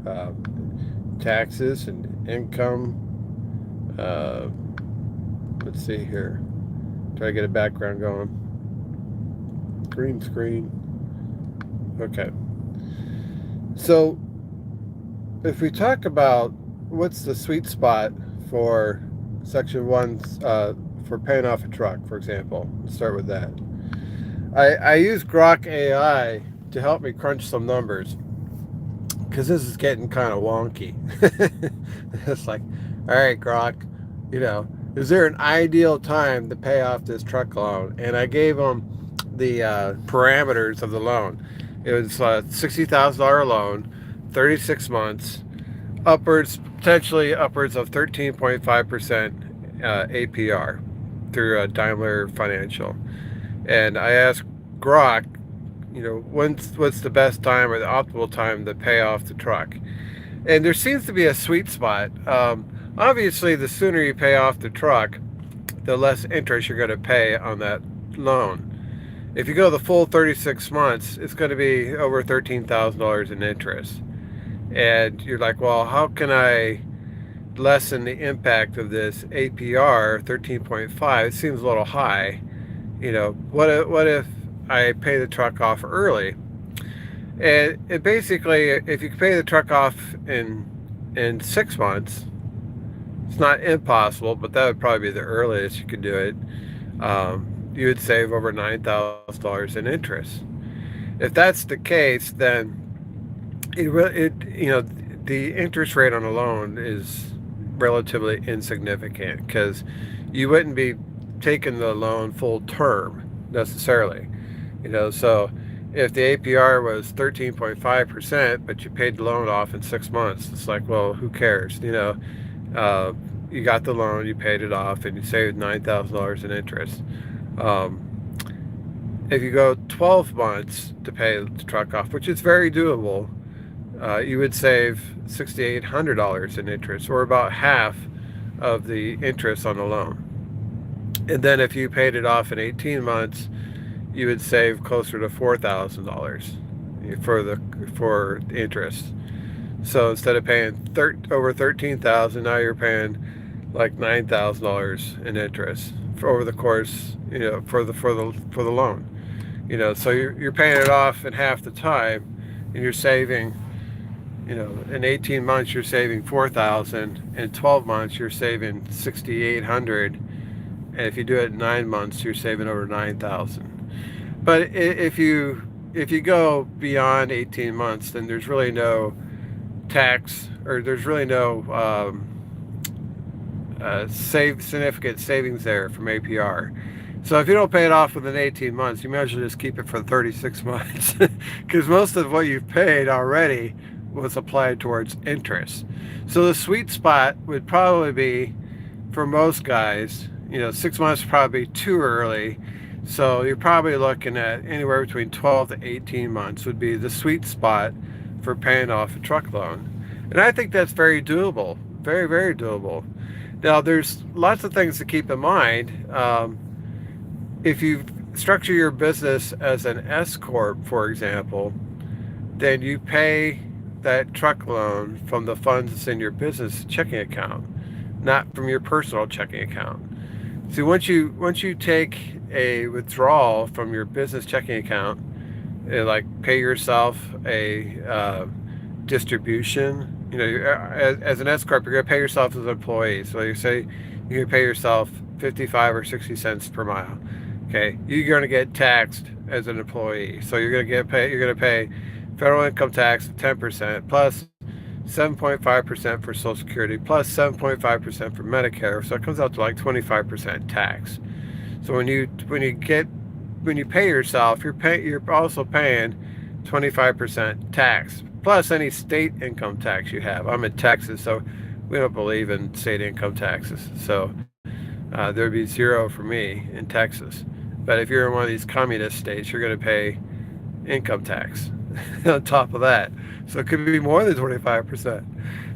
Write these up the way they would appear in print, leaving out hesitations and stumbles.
uh, taxes and income. Uh, let's see here. Try to get a background going. Green screen. Okay. So if we talk about what's the sweet spot for section one, for paying off a truck, for example, let's start with that. I use Grok AI to help me crunch some numbers because this is getting kind of wonky. It's like, all right, Grok, is there an ideal time to pay off this truck loan? And I gave them the parameters of the loan. It was a $60,000 loan, 36 months, potentially upwards of 13.5% APR through Daimler Financial. And I asked Grok, what's the best time or the optimal time to pay off the truck? And there seems to be a sweet spot. Obviously, the sooner you pay off the truck, the less interest you're going to pay on that loan. If you go the full 36 months, it's going to be over $13,000 in interest. And you're like, well, how can I lessen the impact of this APR 13.5? It seems a little high. What if I pay the truck off early? And it basically, if you pay the truck off in 6 months, it's not impossible, but that would probably be the earliest you could do it. You would save over $9,000 in interest. If that's the case, then the interest rate on a loan is relatively insignificant because you wouldn't be taking the loan full term necessarily. So if the APR was 13.5%, but you paid the loan off in 6 months, it's like, well, who cares? You got the loan, you paid it off, and you saved $9,000 in interest. Um, if you go 12 months to pay the truck off, which is very doable, you would save $6,800 in interest, or about half of the interest on the loan. And then if you paid it off in 18 months, you would save closer to $4,000 for the interest. So instead of paying over 13,000, now you're paying like $9,000 in interest over the course, for the loan. So you're paying it off in half the time, and you're saving, in 18 months you're saving 4,000. In 12 months you're saving 6,800, and if you do it in 9 months you're saving over 9,000. But if you go beyond 18 months, then there's really no tax, or there's really no significant savings there from APR. So if you don't pay it off within 18 months, you might as well just keep it for 36 months because most of what you've paid already was applied towards interest. So the sweet spot would probably be, for most guys, 6 months would probably be too early. So you're probably looking at anywhere between 12 to 18 months would be the sweet spot for paying off a truck loan. And I think that's very doable, very, very doable. Now, there's lots of things to keep in mind. If you structure your business as an S Corp, for example, then you pay that truck loan from the funds that's in your business checking account, not from your personal checking account. See, once you take a withdrawal from your business checking account, like pay yourself a distribution. As an S corp, you're gonna pay yourself as an employee. So you say you're gonna pay yourself 55 or 60 cents per mile. Okay, you're gonna get taxed as an employee. So you're gonna pay federal income tax of 10% plus 7.5% for Social Security plus 7.5% for Medicare. So it comes out to like 25% tax. So when you pay yourself, you're also paying 25% tax plus any state income tax you have. I'm in Texas, so we don't believe in state income taxes. So there'd be zero for me in Texas. But if you're in one of these communist states, you're going to pay income tax on top of that. So it could be more than 25%.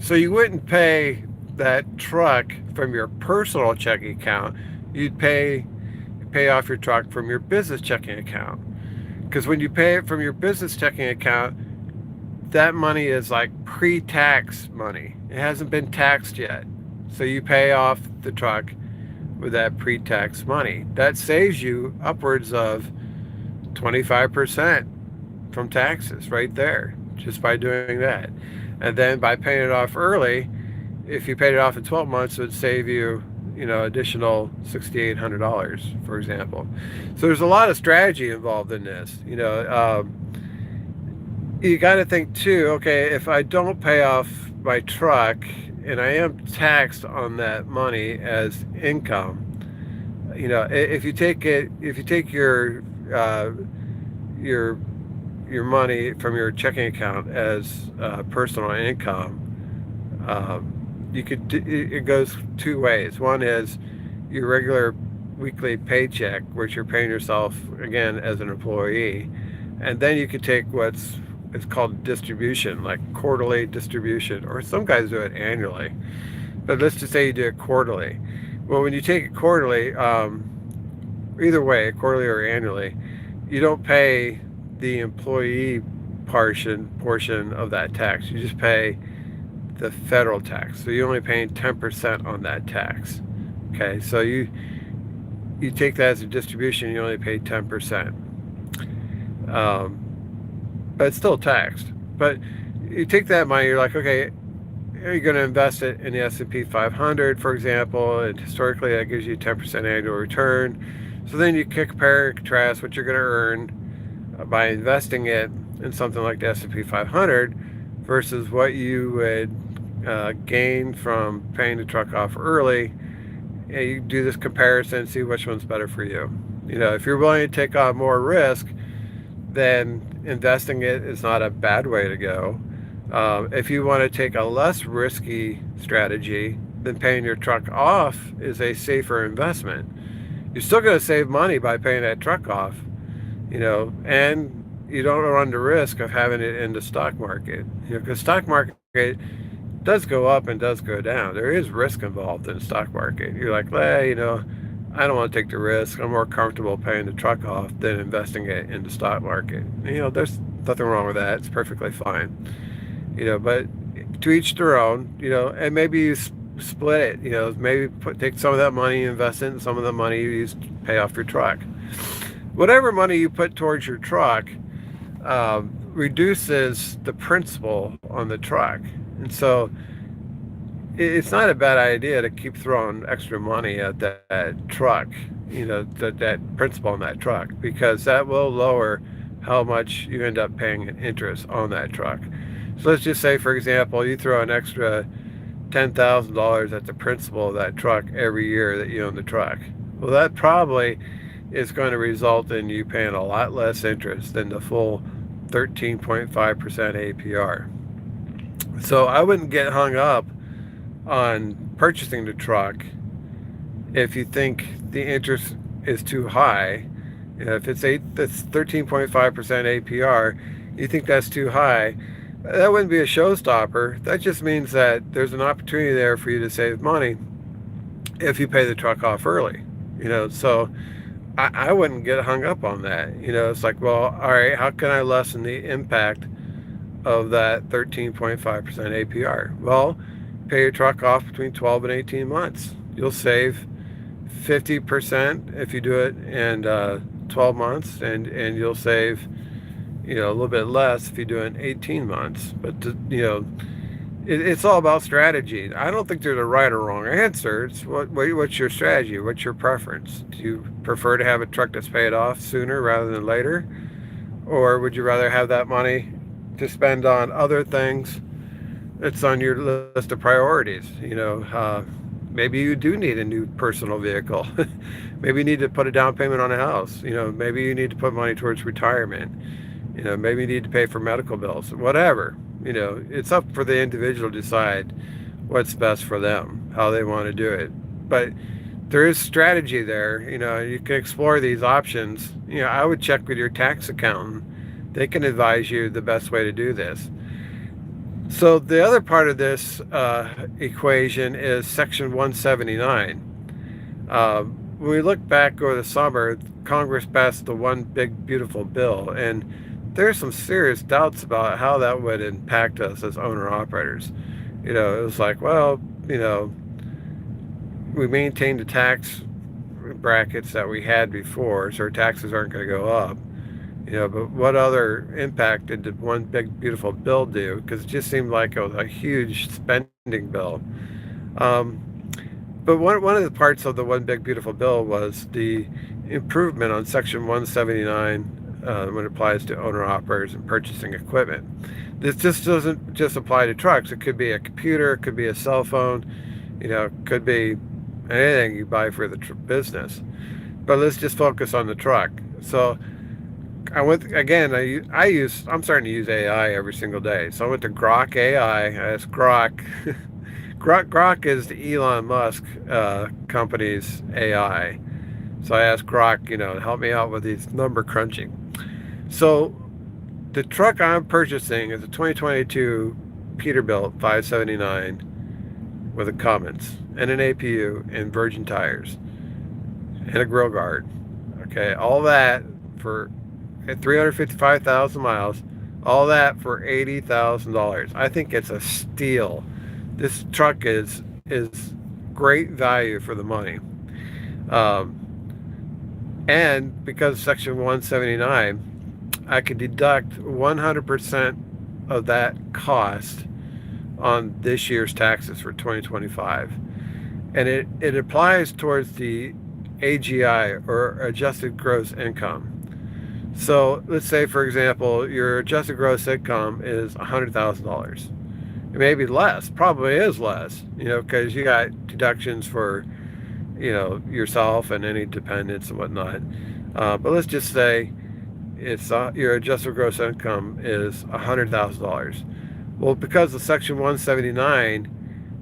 So you wouldn't pay that truck from your personal checking account. You'd pay off your truck from your business checking account. Because when you pay it from your business checking account, that money is like pre-tax money. It hasn't been taxed yet. So you pay off the truck with that pre-tax money. That saves you upwards of 25% from taxes right there, just by doing that. And then by paying it off early, if you paid it off in 12 months, it would save you, additional $6,800, for example. So there's a lot of strategy involved in this. You got to think too, okay, if I don't pay off my truck and I am taxed on that money as income, if you take your money from your checking account as personal income, it goes two ways. One is your regular weekly paycheck, which you're paying yourself again as an employee, and then you could take it's called distribution, like quarterly distribution, or some guys do it annually, but let's just say you do it quarterly. Well, when you take it quarterly, either way, quarterly or annually, you don't pay the employee portion of that tax. You just pay the federal tax. So you're only paying 10% on that tax. Okay, so you take that as a distribution, you only pay 10%. But it's still taxed. But you take that money, you're like, okay, you're going to invest it in the S&P 500, for example, and historically that gives you 10% annual return. So then you compare and contrast what you're going to earn by investing it in something like the S&P 500 versus what you would gain from paying the truck off early. And you do this comparison and see which one's better for you. If you're willing to take on more risk, then investing it is not a bad way to go. If you want to take a less risky strategy, then paying your truck off is a safer investment. You're still going to save money by paying that truck off, and you don't run the risk of having it in the stock market, because stock market does go up and does go down. There is risk involved in the stock market. You're like, I don't want to take the risk. I'm more comfortable paying the truck off than investing it in the stock market. There's nothing wrong with that. It's perfectly fine. But to each their own, and maybe you split it, maybe take some of that money, invest it, and some of the money you use to pay off your truck. Whatever money you put towards your truck reduces the principal on the truck. And so it's not a bad idea to keep throwing extra money at that truck, that principal on that truck, because that will lower how much you end up paying in interest on that truck. So let's just say, for example, you throw an extra $10,000 at the principal of that truck every year that you own the truck. Well, that probably is going to result in you paying a lot less interest than the full 13.5% APR. So I wouldn't get hung up on purchasing the truck if you think the interest is too high. If that's 13.5% APR, you think that's too high, that wouldn't be a showstopper. That just means that there's an opportunity there for you to save money if you pay the truck off early. So I wouldn't get hung up on that. It's like, well, all right, how can I lessen the impact of that 13.5% APR? Well, pay your truck off between 12 and 18 months. You'll save 50% if you do it in 12 months, and you'll save a little bit less if you do it in 18 months. But it's all about strategy. I don't think there's a right or wrong answer. It's what's your strategy? What's your preference? Do you prefer to have a truck that's paid off sooner rather than later? Or would you rather have that money to spend on other things that's on your list of priorities? Maybe you do need a new personal vehicle. Maybe you need to put a down payment on a house. Maybe you need to put money towards retirement. Maybe you need to pay for medical bills, whatever. It's up for the individual to decide what's best for them, how they want to do it. But there is strategy there. You can explore these options. I would check with your tax accountant. They can advise you the best way to do this. So the other part of this equation is Section 179. When we look back over the summer, Congress passed the One Big Beautiful Bill, and there's some serious doubts about how that would impact us as owner-operators. It was like, well, we maintain the tax brackets that we had before, so our taxes aren't going to go up. But what other impact did the one big beautiful bill do? Because it just seemed like it was a huge spending bill. Um, but one of the parts of the one big beautiful bill was the improvement on Section 179 when it applies to owner-operators and purchasing equipment. This just doesn't just apply to trucks. It could be a computer, it could be a cell phone, it could be anything you buy for the business. But let's just focus on the truck. So I went again. I'm starting to use AI every single day. So I went to Grok AI. I asked Grok. Grok is the Elon Musk company's AI. So I asked Grok, to help me out with these number crunching. So the truck I'm purchasing is a 2022 Peterbilt 579 with a Cummins and an APU and virgin tires and a grill guard. Okay, all that for 355,000 miles. All that for $80,000. I think it's a steal. This truck is great value for the money. And because Section 179, I could deduct 100% of that cost on this year's taxes for 2025. And it applies towards the AGI, or adjusted gross income. So let's say, for example, your adjusted gross income is $100,000. It may be less, probably is less, because you got deductions for, yourself and any dependents and whatnot. But let's just say it's your adjusted gross income is $100,000. Well, because of Section 179,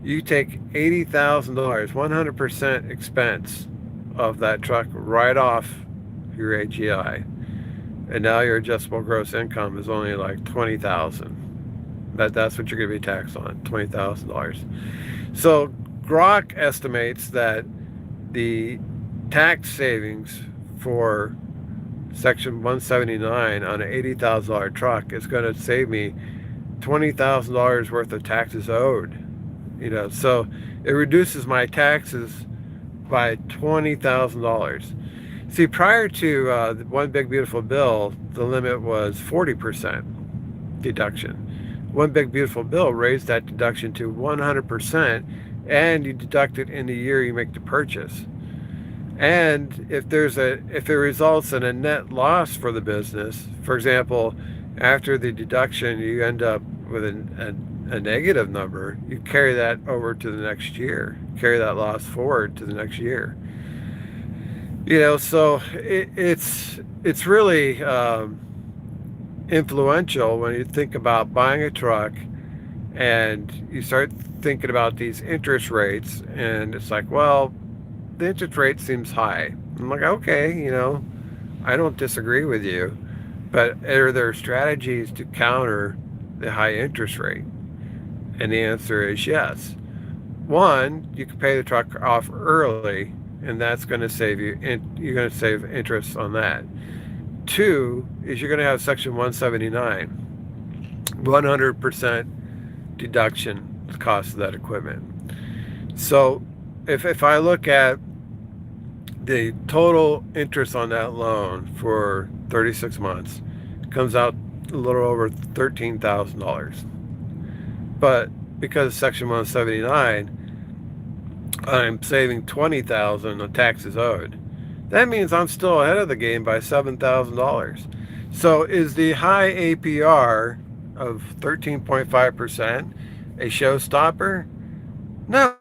you take $80,000, 100% expense of that truck right off your AGI. And now your adjustable gross income is only like $20,000. That's what you're going to be taxed on, $20,000. So Grok estimates that the tax savings for Section 179 on an $80,000 truck is going to save me $20,000 worth of taxes owed. So it reduces my taxes by $20,000. See, prior to the one big beautiful bill, the limit was 40% deduction. One big beautiful bill raised that deduction to 100%, and you deduct it in the year you make the purchase. And if it results in a net loss for the business, for example, after the deduction you end up with a negative number, you carry that over to the next year, carry that loss forward to the next year. So it's really influential when you think about buying a truck and you start thinking about these interest rates, and it's like, well, the interest rate seems high. I'm like, okay, I don't disagree with you, but are there strategies to counter the high interest rate? And the answer is yes. One, you can pay the truck off early, and that's going to save you, and you're going to save interest on that. Two is you're going to have Section 179, 100% deduction the cost of that equipment. So if I look at the total interest on that loan for 36 months, it comes out a little over $13,000. But because of Section 179, I'm saving $20,000 on taxes owed. That means I'm still ahead of the game by $7,000. So is the high APR of 13.5% a showstopper? No,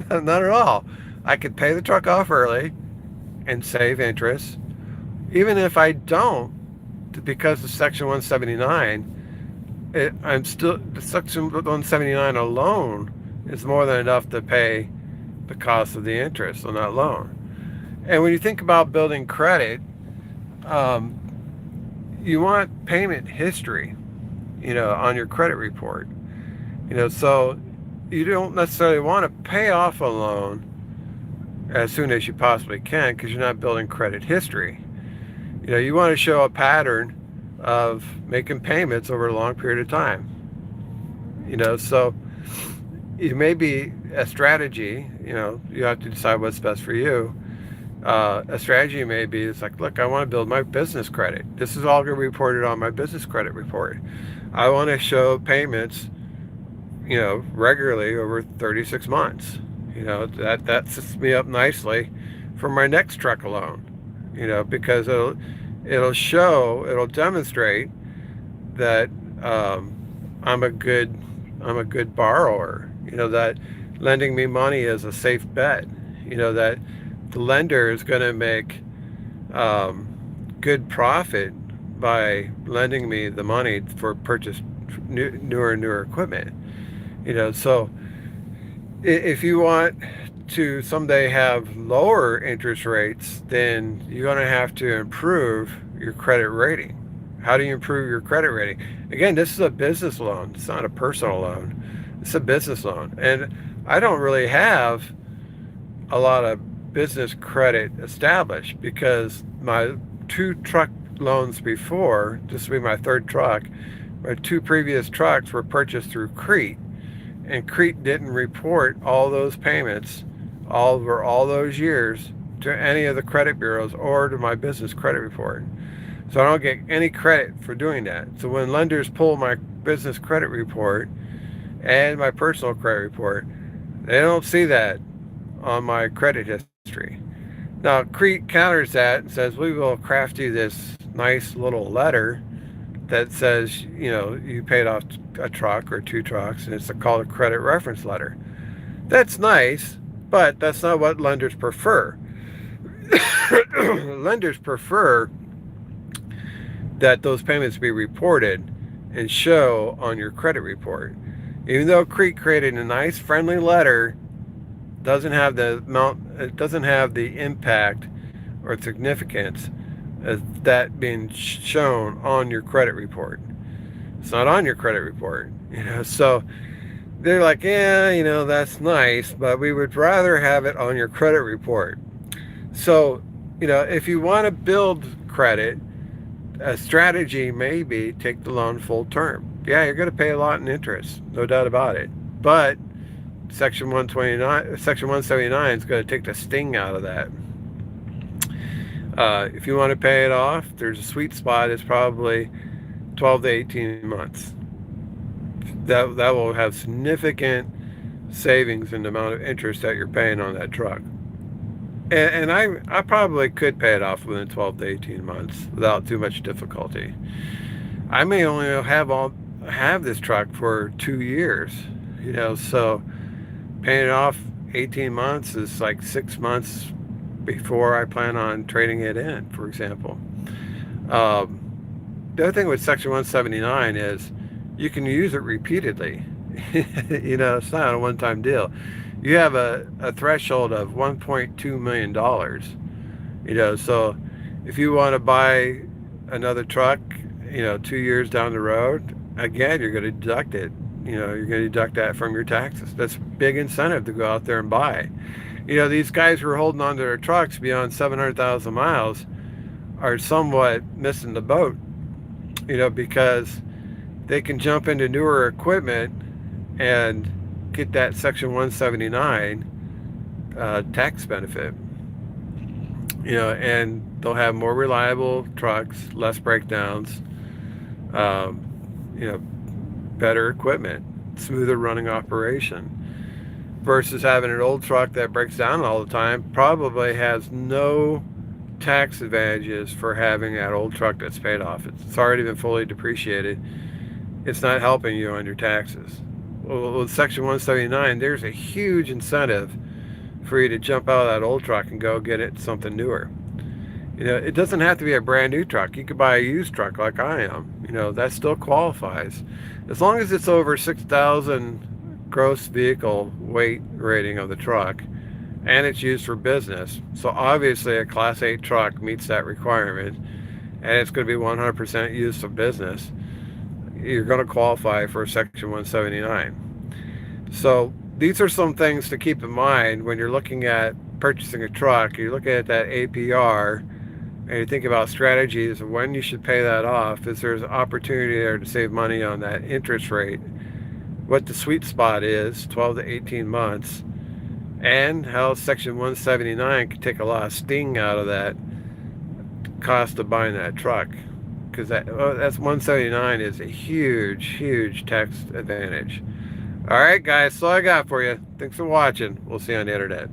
not at all. I could pay the truck off early and save interest. Even if I don't, because of Section 179, I'm still, the Section 179 alone is more than enough to pay the cost of the interest on that loan. And when you think about building credit, you want payment history, on your credit report. So you don't necessarily want to pay off a loan as soon as you possibly can, because you're not building credit history. You want to show a pattern of making payments over a long period of time. So it may be a strategy. You have to decide what's best for you. A strategy may be, it's like, look, I want to build my business credit. This is all going to be reported on my business credit report. I want to show payments, regularly over 36 months. That sets me up nicely for my next truck alone. Because it'll demonstrate that I'm a good borrower. That lending me money is a safe bet. That the lender is going to make good profit by lending me the money for purchase newer equipment. So if you want to someday have lower interest rates, then you're going to have to improve your credit rating. How do you improve your credit rating? Again, this is a business loan. It's not a personal loan. It's a business loan. And I don't really have a lot of business credit established because my 2 truck loans before, this will be my 3rd truck, my 2 previous trucks were purchased through Crete. And Crete didn't report all those payments over all those years to any of the credit bureaus or to my business credit report. So I don't get any credit for doing that. So when lenders pull my business credit report and my personal credit report, they don't see that on my credit history. Now, Crete counters that and says, we will craft you this nice little letter that says, you paid off a truck or 2 trucks, and it's called a credit reference letter. That's nice, but that's not what lenders prefer. Lenders prefer that those payments be reported and show on your credit report. Even though Crete created a nice, friendly letter, it doesn't have the impact or significance as that being shown on your credit report. It's not on your credit report, so they're like, yeah, that's nice, but we would rather have it on your credit report. So, if you want to build credit, a strategy may be take the loan full term. Yeah, you're going to pay a lot in interest, no doubt about it. But Section 179 is going to take the sting out of that. If you want to pay it off, there's a sweet spot. It's probably 12 to 18 months. That will have significant savings in the amount of interest that you're paying on that truck. And I probably could pay it off within 12 to 18 months without too much difficulty. I may only have this truck for 2 years, so paying it off 18 months is like 6 months before I plan on trading it in, for example. The other thing with Section 179 is you can use it repeatedly. It's not a one-time deal. You have a threshold of $1.2 million. So if you want to buy another truck, 2 years down the road, again, you're going to deduct it. You're going to deduct that from your taxes. That's a big incentive to go out there and buy. These guys who are holding on to their trucks beyond 700,000 miles are somewhat missing the boat, because they can jump into newer equipment and get that Section 179 tax benefit. And they'll have more reliable trucks, less breakdowns, better equipment, smoother running operation, versus having an old truck that breaks down all the time, probably has no tax advantages for having that old truck that's paid off. It's already been fully depreciated. It's not helping you on your taxes. Well, with Section 179, there's a huge incentive for you to jump out of that old truck and go get it something newer. It doesn't have to be a brand new truck. You could buy a used truck like I am. That still qualifies. As long as it's over 6,000 gross vehicle weight rating of the truck and it's used for business. So obviously a Class 8 truck meets that requirement and it's going to be 100% used for business. You're going to qualify for Section 179. So these are some things to keep in mind when you're looking at purchasing a truck. You're looking at that APR and you think about strategies of when you should pay that off, is there's opportunity there to save money on that interest rate, what the sweet spot is, 12 to 18 months, and how Section 179 could take a lot of sting out of that cost of buying that truck. Because that's 179 is a huge tax advantage. All right, guys, that's all I got for you. Thanks for watching. We'll see you on the internet.